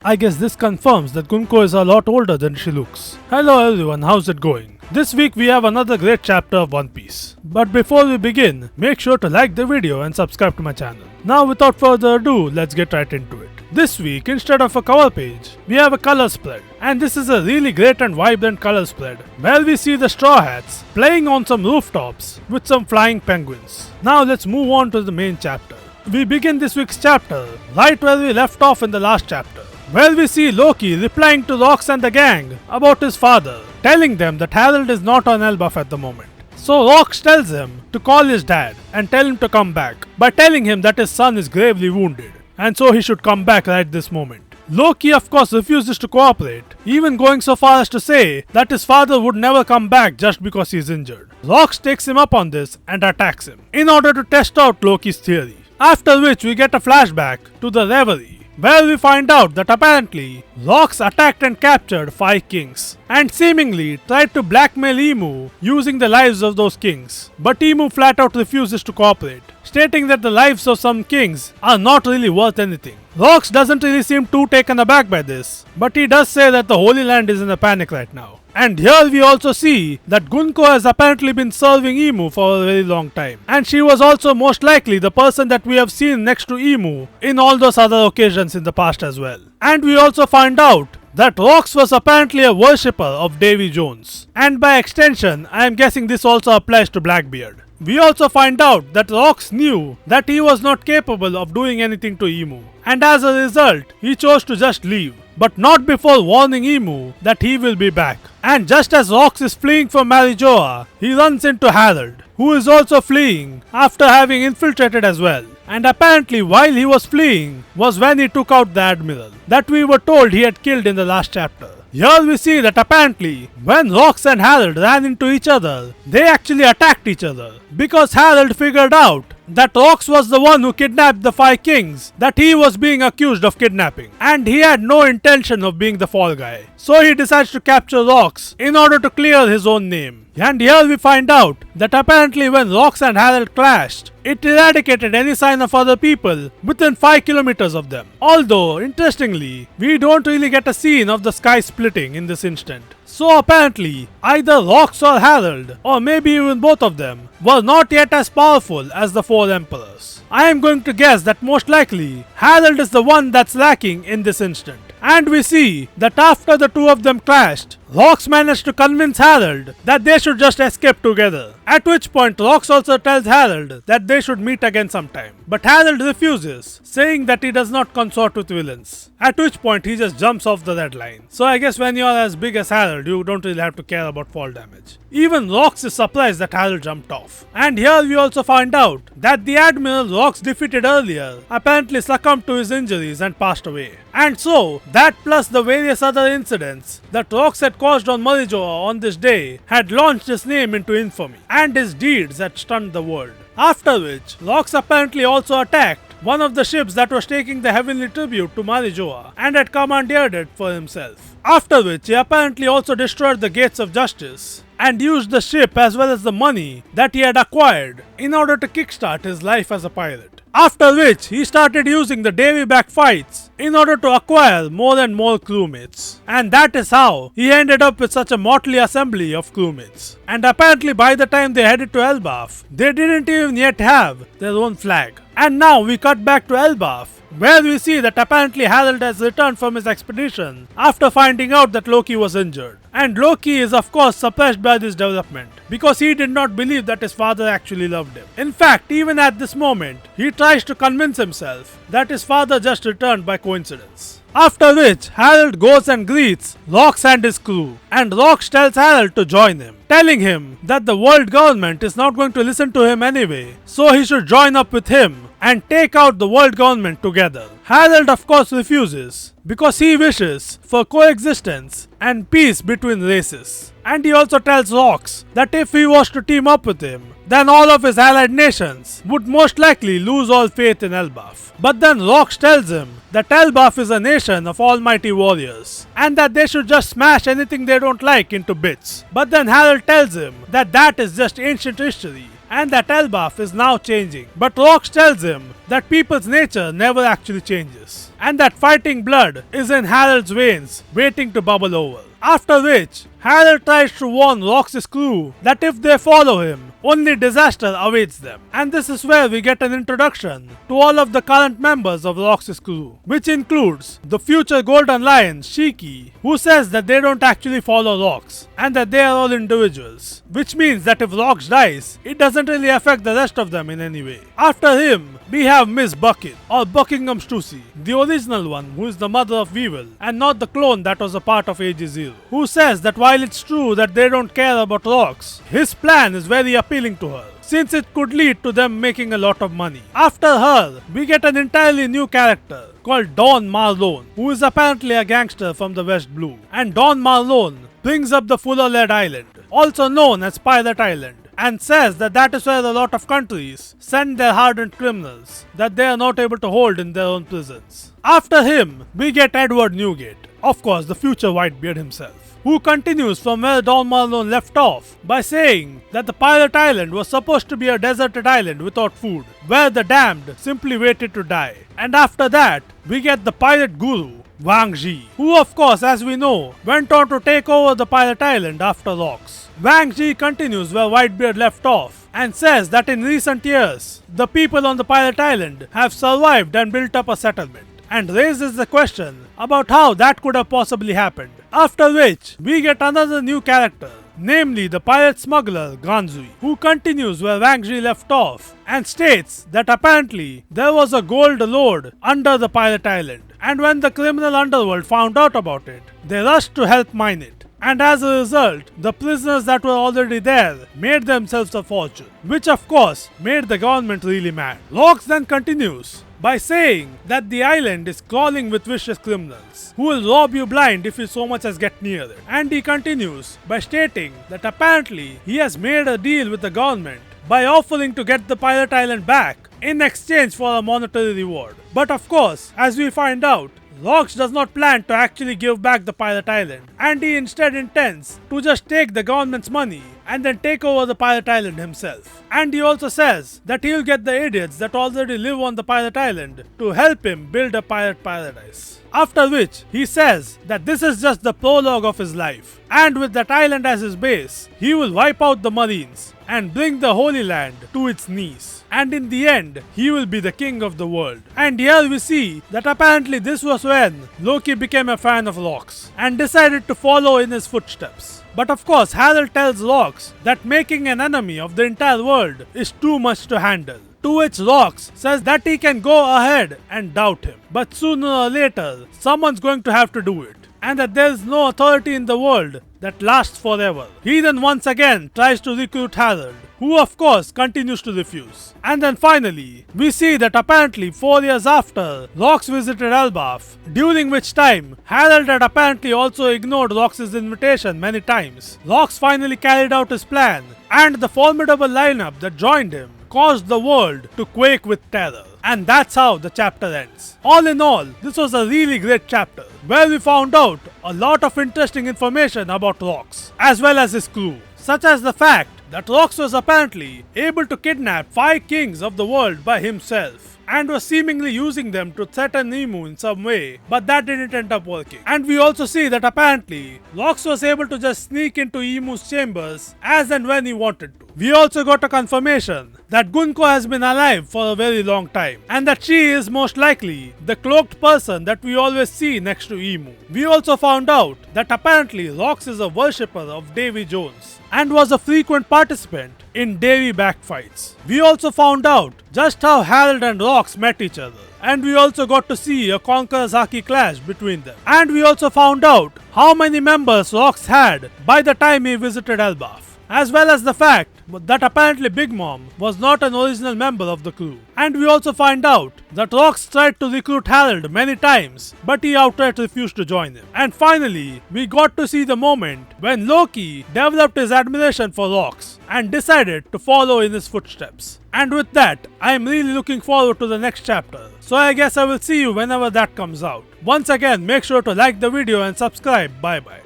I guess this confirms that Gunko is a lot older than she looks. Hello everyone, how's it going? This week we have another great chapter of One Piece. But before we begin, make sure to like the video and subscribe to my channel. Now without further ado, let's get right into it. This week, instead of a cover page, we have a color spread. And this is a really great and vibrant color spread, where we see the Straw Hats playing on some rooftops with some flying penguins. Now let's move on to the main chapter. We begin this week's chapter right where we left off in the last chapter, where we see Loki replying to Rocks and the gang about his father, telling them that Harold is not on elbaf at the moment. So Rocks tells him to call his dad and tell him to come back, by telling him that his son is gravely wounded, and so he should come back right this moment. Loki of course refuses to cooperate, even going so far as to say that his father would never come back just because he is injured. Rocks takes him up on this and attacks him, in order to test out Loki's theory. After which we get a flashback to the reverie, where we find out that apparently Rocks attacked and captured 5 kings, and seemingly tried to blackmail Imu using the lives of those kings. But Imu flat out refuses to cooperate, stating that the lives of some kings are not really worth anything. Rocks doesn't really seem too taken aback by this, but he does say that the Holy Land is in a panic right now. And here we also see that Gunko has apparently been serving Imu for a very long time. And she was also most likely the person that we have seen next to Imu in all those other occasions in the past as well. And we also find out that Rocks was apparently a worshipper of Davy Jones. And by extension, I am guessing this also applies to Blackbeard. We also find out that Rocks knew that he was not capable of doing anything to Imu. And as a result, he chose to just leave. But not before warning Imu that he will be back. And just as Rocks is fleeing from Marijoa, he runs into Harold, who is also fleeing after having infiltrated as well. And apparently while he was fleeing was when he took out the Admiral that we were told he had killed in the last chapter. Here we see that apparently when Rocks and Harold ran into each other, they actually attacked each other, because Harold figured out that Rocks was the one who kidnapped the 5 kings that he was being accused of kidnapping, and he had no intention of being the fall guy. So he decides to capture Rocks in order to clear his own name. And here we find out that apparently when Rocks and Harold clashed, it eradicated any sign of other people within 5 kilometers of them. Although, interestingly, we don't really get a scene of the sky splitting in this instant. So apparently, either Rocks or Harold, or maybe even both of them, were not yet as powerful as the 4 emperors. I am going to guess that most likely, Harold is the one that's lacking in this instant. And we see that after the 2 of them clashed, Rocks managed to convince Harold that they should just escape together. At which point Rocks also tells Harold that they should meet again sometime. But Harold refuses, saying that he does not consort with villains. At which point he just jumps off the red line. So I guess when you are as big as Harold, you don't really have to care about fall damage. Even Rocks is surprised that Harold jumped off. And here we also find out that the Admiral Rocks defeated earlier apparently succumbed to his injuries and passed away. And so, that plus the various other incidents that Rocks had caused on Marijoa on this day had launched his name into infamy, and his deeds had stunned the world. After which, Rocks apparently also attacked one of the ships that was taking the heavenly tribute to Marijoa and had commandeered it for himself. After which, he apparently also destroyed the gates of justice and used the ship as well as the money that he had acquired in order to kickstart his life as a pirate. After which, he started using the Davy Back fights in order to acquire more and more crewmates. And that is how he ended up with such a motley assembly of crewmates. And apparently by the time they headed to Elbaf, they didn't even yet have their own flag. And now we cut back to Elbaf, where we see that apparently Harold has returned from his expedition after finding out that Loki was injured. And Loki is of course surprised by this development, because he did not believe that his father actually loved him. In fact, even at this moment, he tries to convince himself that his father just returned by coincidence. After which, Harold goes and greets Rocks and his crew, and Rocks tells Harold to join him, telling him that the world government is not going to listen to him anyway, so he should join up with him and take out the world government together. Harold of course refuses, because he wishes for coexistence and peace between races. And he also tells Rocks that if he was to team up with him, then all of his allied nations would most likely lose all faith in Elbaf. But then Rocks tells him that Elbaf is a nation of almighty warriors, and that they should just smash anything they don't like into bits. But then Harold tells him that that is just ancient history, and that Elbaf is now changing. But Rocks tells him that people's nature never actually changes, and that fighting blood is in Harold's veins waiting to bubble over. After which, Harold tries to warn Rocks' crew that if they follow him, only disaster awaits them. And this is where we get an introduction to all of the current members of Rocks' crew, which includes the future Golden Lion, Shiki, who says that they don't actually follow Rocks and that they are all individuals, which means that if Rocks dies, it doesn't really affect the rest of them in any way. After him, we have Miss Bucket, or Buckingham Stussy, the original one who is the mother of Weevil and not the clone that was a part of AG0, who says that while it's true that they don't care about Rocks, his plan is very appealing to her, since it could lead to them making a lot of money. After her, we get an entirely new character called Don Marlon, who is apparently a gangster from the West Blue. And Don Marlon brings up the Fuller-led Island, also known as Pirate Island, and says that that is where a lot of countries send their hardened criminals that they are not able to hold in their own prisons. After him, we get Edward Newgate, of course the future Whitebeard himself, who continues from where Don Marlon left off by saying that the Pirate Island was supposed to be a deserted island without food, where the damned simply waited to die. And after that, we get the pirate guru, Wang Zhi, who of course, as we know, went on to take over the Pirate Island after Rocks. Wang Zhi continues where Whitebeard left off and says that in recent years, the people on the Pirate Island have survived and built up a settlement, and raises the question about how that could have possibly happened. After which, we get another new character, namely the pirate smuggler Ganzui, who continues where Wang Zhi left off and states that apparently there was a gold lode under the Pirate Island, and when the criminal underworld found out about it, they rushed to help mine it. And as a result, the prisoners that were already there made themselves a fortune, which of course made the government really mad. Rocks then continues by saying that the island is crawling with vicious criminals who will rob you blind if you so much as get near it. And he continues by stating that apparently he has made a deal with the government by offering to get the Pirate Island back in exchange for a monetary reward. But of course, as we find out, Rocks does not plan to actually give back the Pirate Island, and he instead intends to just take the government's money and then take over the Pirate Island himself. And he also says that he'll get the idiots that already live on the Pirate Island to help him build a pirate paradise. After which, he says that this is just the prologue of his life, and with that island as his base, he will wipe out the Marines and bring the Holy Land to its knees. And in the end, he will be the king of the world. And here we see that apparently this was when Loki became a fan of Rocks and decided to follow in his footsteps. But of course, Harold tells Rocks that making an enemy of the entire world is too much to handle. To which Rocks says that he can go ahead and doubt him, but sooner or later, someone's going to have to do it, and that there is no authority in the world that lasts forever. He then once again tries to recruit Harold, who of course continues to refuse. And then finally, we see that apparently 4 years after Rocks visited Elbaf, during which time Harold had apparently also ignored Rocks' invitation many times, Rocks finally carried out his plan, and the formidable lineup that joined him caused the world to quake with terror. And that's how the chapter ends. All in all, this was a really great chapter, where we found out a lot of interesting information about Rocks, as well as his crew, such as the fact that Rocks was apparently able to kidnap 5 kings of the world by himself, and was seemingly using them to threaten Imu in some way, but that didn't end up working. And we also see that apparently Rocks was able to just sneak into Imu's chambers as and when he wanted to. We also got a confirmation that Gunko has been alive for a very long time, and that she is most likely the cloaked person that we always see next to Imu. We also found out that apparently Rocks is a worshipper of Davy Jones and was a frequent participant in Davy Back fights. We also found out just how Harold and Rocks met each other, and we also got to see a conqueror's haki clash between them. And we also found out how many members Rocks had by the time he visited Elbaf, as well as the fact that apparently Big Mom was not an original member of the crew. And we also find out that Rocks tried to recruit Harold many times, but he outright refused to join him. And finally, we got to see the moment when Loki developed his admiration for Rocks and decided to follow in his footsteps. And with that, I am really looking forward to the next chapter, so I guess I will see you whenever that comes out. Once again, make sure to like the video and subscribe. Bye bye.